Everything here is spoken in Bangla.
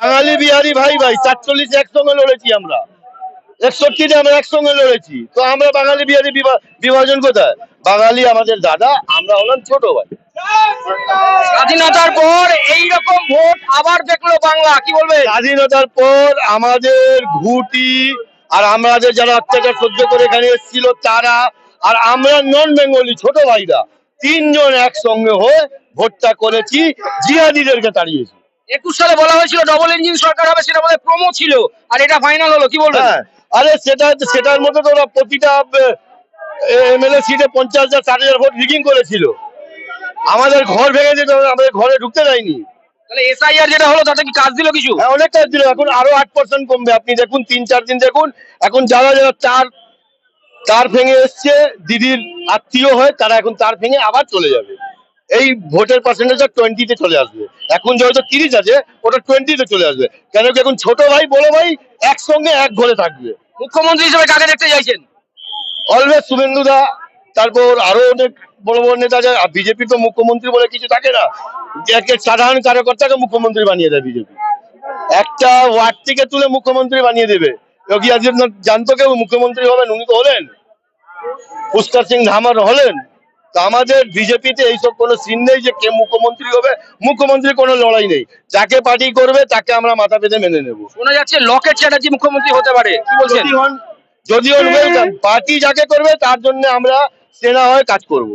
বাঙালি বিহারি ভাই ভাই ৪৪ একসঙ্গে লড়েছি আমরা, ৬১-তে আমরা একসঙ্গে লড়েছি। তো আমরা বাঙালি বিহারি বিভাজন কোথায়? বাঙালি আমাদের দাদা, আমরা হলাম ছোট ভাই। স্বাধীনতার পর এইরকম ভোট আবার দেখলো বাংলা, কি বলবে? স্বাধীনতার পর আমাদের ঘুটি আর আমাদের যারা অত্যাচার সহ্য করে এখানে এসেছিল তারা, আর আমরা নন বেঙ্গলি ছোট ভাইরা তিনজন একসঙ্গে হয়ে ভোটটা করেছি, জিহাদিদেরকে তাড়িয়েছি। ২১ সালে বলা হয়েছিল ডবল ইঞ্জিন সরকার হবে, সেটা বলে প্রোমো ছিল, আর এটা ফাইনাল হলো, কি বলবেন? হ্যাঁ, আরে সেটার মধ্যে তো ওরা প্রতিটা এমএলএ সিটে 50,000 60,000 ভোট রিগিং করেছিল। আমাদের ঘর ভেঙে যেত, আমাদের ঘরে ঢুকতে দেয়নি। তাহলে এসআইআর যেটা হলো তাতে কি কাজ দিল কিছু? হ্যাঁ, অনেক কাজ দিল। এখন আরো 8% কমবে। আপনি দেখুন 3-4 দিন দেখুন, এখন যারা যারা তার ভেঙে এসছে দিদির আত্মীয় হয়ে, তারা এখন তার ভেঙে আবার চলে যাবে। এই ভোটের পার্সেন্টেজটা 20-তে চলে আসবে। এখন যেহেতু 30 আছে, ওটা 20-তে চলে আসবে। কেন কি এখন ছোট ভাই বড় ভাই একসঙ্গে এক ঘরে থাকবে। মুখ্যমন্ত্রী হিসেবে কাকে দেখতে চাইছেন? অলওয়েজ শুভেন্দু দা, তারপর আরো অনেক বড় বড় নেতা যায়। বিজেপি তো মুখ্যমন্ত্রী বলে কিছু থাকে না, সাধারণ কার্যকর্তাকে মুখ্যমন্ত্রী বানিয়ে দেয় বিজেপি। একটা ওয়ার্ড থেকে তুলে মুখ্যমন্ত্রী বানিয়ে দেবে। যোগী আদিত্যনাথ জানতো কেউ মুখ্যমন্ত্রী হবেন? উনি তো হলেন। পুষ্কর সিং ধামার হলেন। তো আমাদের বিজেপিতে এইসব কোনো সিন নেই যে কে মুখ্যমন্ত্রী হবে। মুখ্যমন্ত্রী কোনো লড়াই নেই, যাকে পার্টি করবে তাকে আমরা মাথা পেতে মেনে নেবো। শোনা যাচ্ছে লকেট চ্যাটার্জি মুখ্যমন্ত্রী হতে পারে, কি বলছেন? যদি ওয়েলকাম, পার্টি যাকে করবে তার জন্য আমরা সেনা হয়ে কাজ করব।